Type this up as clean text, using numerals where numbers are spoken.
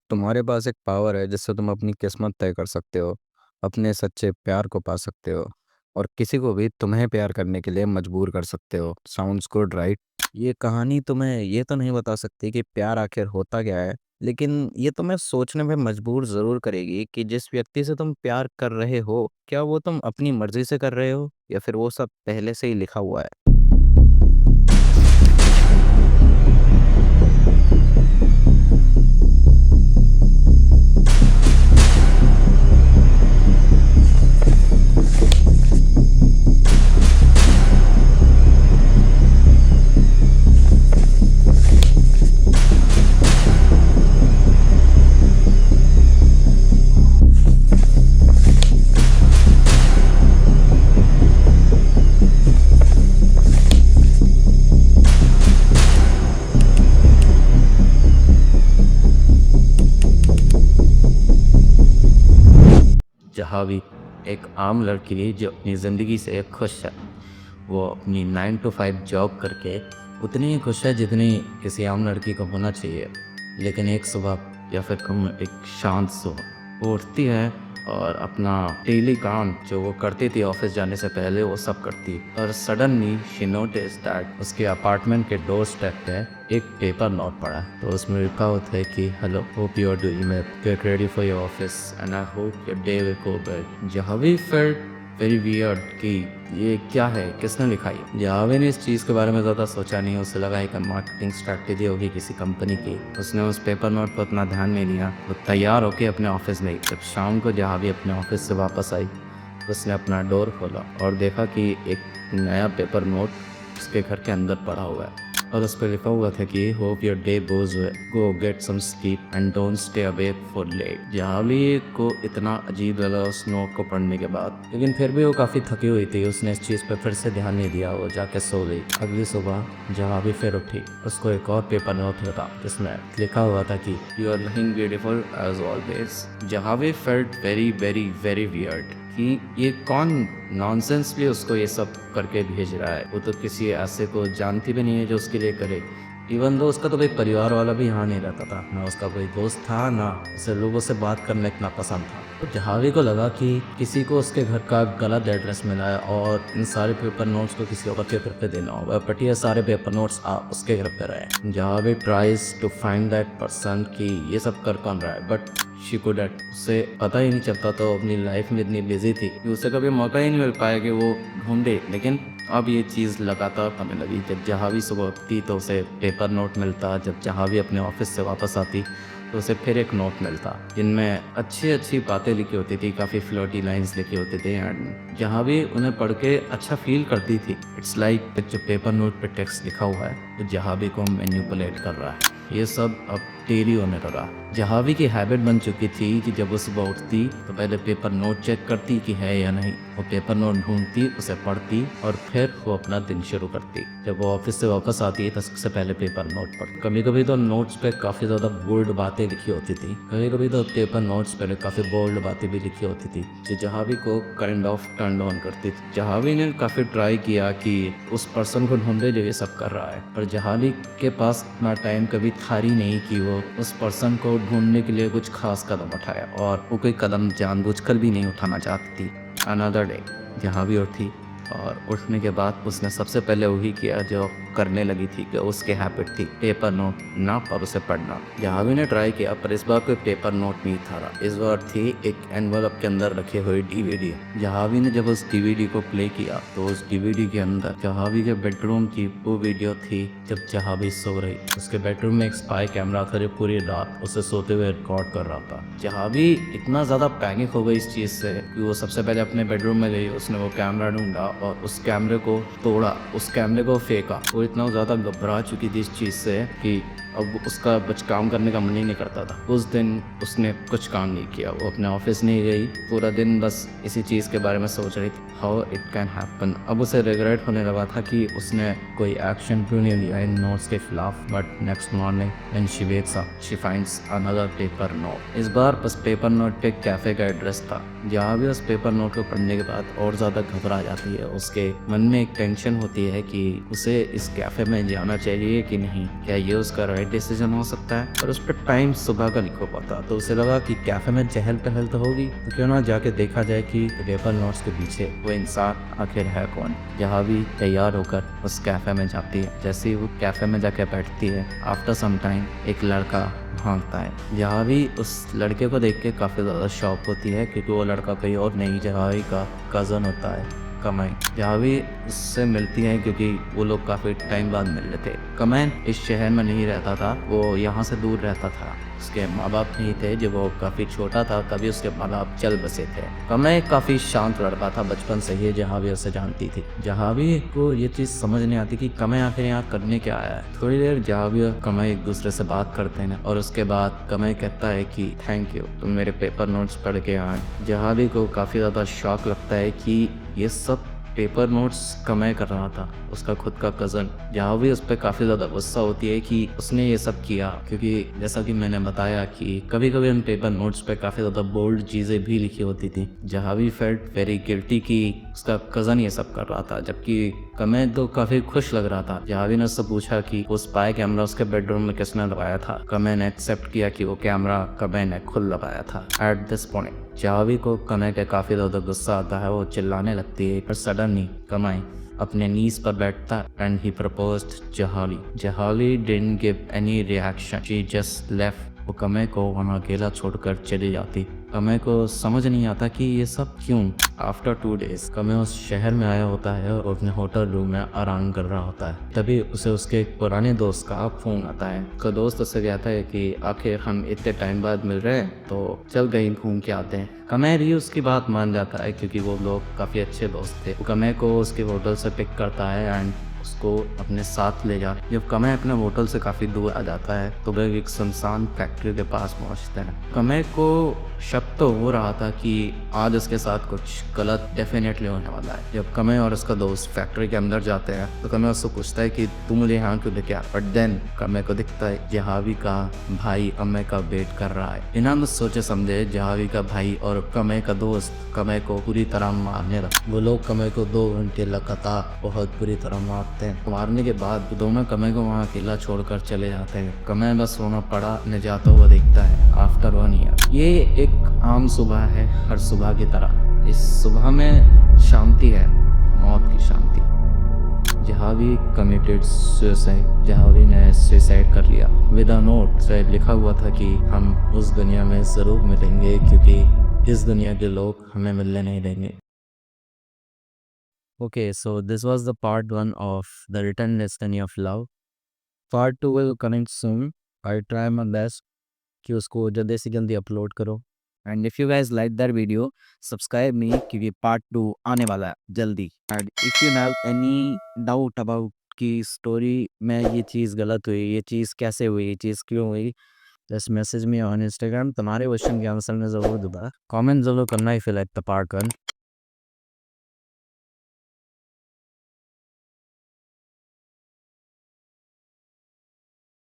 तुम्हारे पास एक पावर है जिससे तुम अपनी किस्मत तय कर सकते हो, अपने सच्चे प्यार को पा सकते हो और किसी को भी तुम्हें प्यार करने के लिए मजबूर कर सकते हो। Sounds good, right? ये कहानी तुम्हें ये तो नहीं बता सकती कि प्यार आखिर होता क्या है, लेकिन ये तुम्हें सोचने में मजबूर ज़रूर करेगी कि जिस व्यक्ति से तुम प्यार कर रहे हो, क्या वो तुम अपनी मर्ज़ी से कर रहे हो या फिर वो सब पहले से ही लिखा हुआ है। जहाँ भी एक आम लड़की थी जो अपनी ज़िंदगी से खुश है। वो अपनी 9 to 5 जॉब करके उतनी ही खुश है जितनी किसी आम लड़की को होना चाहिए। लेकिन एक सुबह या फिर कहूँ एक शांत सुबह वो उठती है और अपना डेली काम जो वो करती थी ऑफिस जाने से पहले वो सब करती। और सडनली शी नोटिस दैट उसके अपार्टमेंट के डोर स्टेप पे एक पेपर नोट पड़ा है। तो उसमें लिखा होता है कि hello, hope you are doing well, get ready for your office and I hope your day will go well. Jahnavi felt very weird कि ये क्या है, किसने लिखा है। जावे ने इस चीज़ के बारे में ज़्यादा सोचा नहीं। उसे लगा एक मार्केटिंग स्ट्रैटेजी होगी किसी कंपनी की। उसने उस पेपर नोट पर उतना ध्यान नहीं दिया। वो तैयार होके अपने ऑफिस में जब शाम को जावे अपने ऑफिस से वापस आई, उसने अपना डोर खोला और देखा कि एक नया पेपर नोट उसके घर के अंदर पड़ा हुआ है और उस पर लिखा हुआ था कि hope your day goes well, go get some sleep and don't stay awake for late. Jahnavi को इतना अजीब लगा उस नोट को पढ़ने के बाद, लेकिन फिर भी वो काफ़ी थकी हुई थी। उसने इस चीज़ पर फिर से ध्यान नहीं दिया, वो जाके सो गई। अगली सुबह जाहवी फिर उठी, उसको एक और पेपर नोट मिला जिसमें लिखा हुआ था कि you are looking beautiful as always. Jahnavi felt very very very weird कि ये कौन नॉनसेंसली उसको ये सब करके भेज रहा है। वो तो किसी ऐसे को जानती भी नहीं है जो उसके लिए करे। इवन दो उसका तो कोई परिवार वाला भी यहाँ नहीं रहता था, ना उसका कोई दोस्त था, ना उसे लोगों से बात करना इतना पसंद था। तो जहावी को लगा कि किसी को उसके घर का गलत एड्रेस मिला है और इन सारे पेपर नोट्स को किसी और के घर पे देना होगा, बट ये सारे पेपर नोट्स उसके घर पे रहे। Jahnavi tries to find that person कि ये सब कर कौन रहा है, बट शी कुडंट। उसे पता ही नहीं चलता। तो अपनी लाइफ में इतनी बिजी थी कि उसे कभी मौका ही नहीं मिल पाया कि वो ढूंढे। लेकिन अब ये चीज़ लगातार हमें लगी। जब जहावी सुबह उठती तो उसे पेपर नोट मिलता, जब जहावी अपने ऑफिस से वापस आती तो उसे फिर एक नोट मिलता जिनमें अच्छी अच्छी बातें लिखी होती थी, काफ़ी फ्लोटी लाइंस लिखी होती थी। एंड जहाँ भी उन्हें पढ़ के अच्छा फील करती थी। इट्स लाइक जो पेपर नोट पे टेक्स्ट लिखा हुआ है तो जहावी को मैनिपुलेट कर रहा है। ये सब अब डेली होने लगा। जहावी की हैबिट बन चुकी थी कि जब वो सुबह उठती तो पहले पेपर नोट चेक करती कि है या नहीं। वो पेपर नोट ढूंढती, उसे पढ़ती और फिर वो अपना दिन शुरू करती। जब वो ऑफिस से वापस आती है तो सबसे पहले पेपर नोट पढ़ती। कभी कभी तो नोट्स पे काफ़ी ज़्यादा बोल्ड बातें लिखी होती थी, कभी कभी तो पेपर नोट्स पे काफ़ी बोल्ड बातें भी लिखी होती थी जो जहावी को काइंड ऑफ टर्न ऑन करती थी। जहावी ने काफ़ी ट्राई किया कि उस पर्सन को ढूंढे जो ये सब कर रहा है, पर जहावी के पास इतना टाइम कभी था ही नहीं कि वो उस पर्सन को ढूंढने के लिए कुछ खास कदम उठाया, और वो कोई कदम जानबूझकर भी नहीं उठाना चाहती थी। अनदर डे जहावी उठी और उठने के बाद उसने सबसे पहले वही किया जो करने लगी थी, कि उसके हैबिट थी पेपर नोट ना पर उसे पढ़ना। जहावी ने ट्राई किया पर इस बार कोई पेपर नोट नहीं था। इस बार थी एक एनवलप के अंदर रखे हुए डीवीडी। जहावी ने जब उस डीवीडी को प्ले किया तो उस डीवीडी के अंदर जहावी के बेडरूम की वो वीडियो थी जब जहावी सो रही। उसके बेडरूम में एक स्पाई कैमरा था जो पूरी रात उसे सोते हुए रिकॉर्ड कर रहा था। जहावी इतना ज़्यादा पैनिक हो गई इस चीज़ से कि वो सबसे पहले अपने बेडरूम में गई, उसने वो कैमरा ढूंढा और उस कैमरे को तोड़ा, उस कैमरे को फेंका। वो इतना ज़्यादा घबरा चुकी थी इस चीज़ से कि अब उसका कुछ काम करने का मन ही नहीं करता था। उस दिन उसने कुछ काम नहीं किया, वो अपने ऑफिस नहीं गई। पूरा दिन बस इसी चीज़ के बारे में सोच रही थी, हाउ इट कैन हैपन। अब उसे रिग्रेट होने लगा था कि उसने कोई एक्शन क्यों नहीं लिया इन नोट्स के खिलाफ। But next morning when she wakes up she finds another paper note. इस बार बस पेपर नोट पे कैफ़े का एड्रेस था। जहाँ भी उस पेपर नोट को पढ़ने के बाद और ज़्यादा घबरा जाती है। उसके मन में एक टेंशन होती है कि उसे इस कैफ़े में जाना चाहिए कि नहीं, क्या ये उसका राइट डिसीजन हो सकता है। और उस पर टाइम सुबह का लिखा हुआ था, तो उसे लगा कि कैफ़े में चहल पहल तो होगी, तो क्यों ना जाके देखा जाए कि पेपर नोट्स के पीछे वो इंसान आखिर है कौन। जहाँ भी तैयार होकर उस कैफ़े में जाती है। जैसे ही वो कैफ़े में जाके बैठती है, आफ्टर सम टाइम एक लड़का भागता है। जहाँ भी उस लड़के को देख के काफ़ी ज़्यादा शॉक होती है, क्योंकि वो लड़का कोई और नहीं, जहाँ का कज़न होता है कमैन। जहाँ भी उससे मिलती हैं, क्योंकि वो लोग काफ़ी टाइम बाद मिल रहे थे। कमैन इस शहर में नहीं रहता था, वो यहाँ से दूर रहता था। उसके माँ बाप नहीं थे, जब वो काफ़ी छोटा था तभी उसके माँ बाप चल बसे थे। कमैन काफ़ी शांत लड़का था बचपन से ही, जहाँ भी उसे जानती थी। जहाँ भी को ये चीज़ समझ नहीं आती कि कमैन आखिर यहाँ करने क्या आया है। थोड़ी देर जहाँ भी कमैन एक दूसरे से बात करते हैं, और उसके बाद कमैन कहता है कि थैंक यू, तुम मेरे पेपर नोट्स पढ़ के आए। जहाँ भी को काफ़ी ज़्यादा शौक लगता है कि ये सब पेपर नोट्स कमैन कर रहा था, उसका खुद का कज़न। जहाँ भी उस पर काफ़ी ज़्यादा गुस्सा होती है कि उसने ये सब किया, क्योंकि जैसा कि मैंने बताया कि कभी कभी उन पेपर नोट्स पे काफ़ी ज़्यादा बोल्ड चीज़ें भी लिखी होती थी। जहाँ भी फेल्ट वेरी गिल्टी कि उसका कज़न ये सब कर रहा था, जबकि कमैन तो काफ़ी खुश लग रहा था। जहाँ भी ने उससे पूछा कि वो स्पाई कैमरा उसके बेडरूम में किसने लगाया था, कमैन ने एक्सेप्ट किया कि वो कैमरा कमैन ने खुद लगाया था। एट दिस पॉइंट जावी को कमैन के काफ़ी ज़्यादा गुस्सा आता है, वो चिल्लाने लगती है। पर सडनली कमैन अपने नीज पर बैठता and he proposed Jahali. Jahali didn't give any reaction, she just left. वो कमैन को वहाँ अकेला छोड़कर चली जाती। कमैन को समझ नहीं आता कि ये सब क्यों। आफ्टर 2 डेज कमैन उस शहर में आया होता है और अपने होटल रूम में आराम कर रहा होता है। तभी उसे उसके एक पुराने दोस्त का फोन आता है। उसका दोस्त उससे कहता है कि आखिर हम इतने टाइम बाद मिल रहे हैं, तो चल कहीं घूम के आते हैं। कमैन भी उसकी बात मान जाता है, क्योंकि वो लोग काफ़ी अच्छे दोस्त थे। वो कमैन को उसके होटल से पिक करता है एंड उसको अपने साथ ले जा। जब कमैन अपने होटल से काफ़ी दूर आ जाता है, तो वह एक सुनसान फैक्ट्री के पास पहुंचते हैं। कमैन को शक तो हो रहा था कि आज उसके साथ कुछ गलत डेफिनेटली होने वाला है। जब कमैन और उसका दोस्त फैक्ट्री के अंदर जाते हैं, तो कमैन उससे पूछता है कि तू मुझे यहाँ क्यों लेके आया। बट देन कमैन को दिखता है जहावी का भाई कमैन का वेट कर रहा है। बिना सोचे समझे जहावी का भाई और कमैन का दोस्त कमैन को पूरी तरह मारने लगे। वो लोग कमैन को 2 घंटे लगातार बहुत बुरी तरह मारते हैं। मारने के बाद दोनों कमैन को वहाँ अकेला छोड़कर चले जाते हैं। कमैन बस रोना पड़ा ने जाता हुआ देखता है। आफ्टर 1 ईयर ये एक आम सुबह है, हर सुबह की तरह। इस सुबह में शांति है, मौत की शांति। जहावी कमिटेड सुसाइड, जहावी ने सुसाइड कर लिया। विद अ नोट से लिखा हुआ था कि हम उस दुनिया में ज़रूर मिलेंगे, क्योंकि इस दुनिया के लोग हमें मिलने नहीं देंगे। Okay, so this was the part 1 of the written destiny of love. Part 2 will connect soon. I try my best कि उसको जल्दी से जल्दी अपलोड करो। And if you guys like that video, subscribe मी, क्योंकि पार्ट 2 आने वाला है जल्दी। And if you have any doubt about कि स्टोरी में ये चीज़ गलत हुई, ये चीज़ कैसे हुई, ये चीज़ क्यों हुई, just message me on Instagram. तुम्हारे क्वेश्चन के आंसर मैं ज़रूर दूंगा। कमेंट ज़रूर करना if you like the part 1।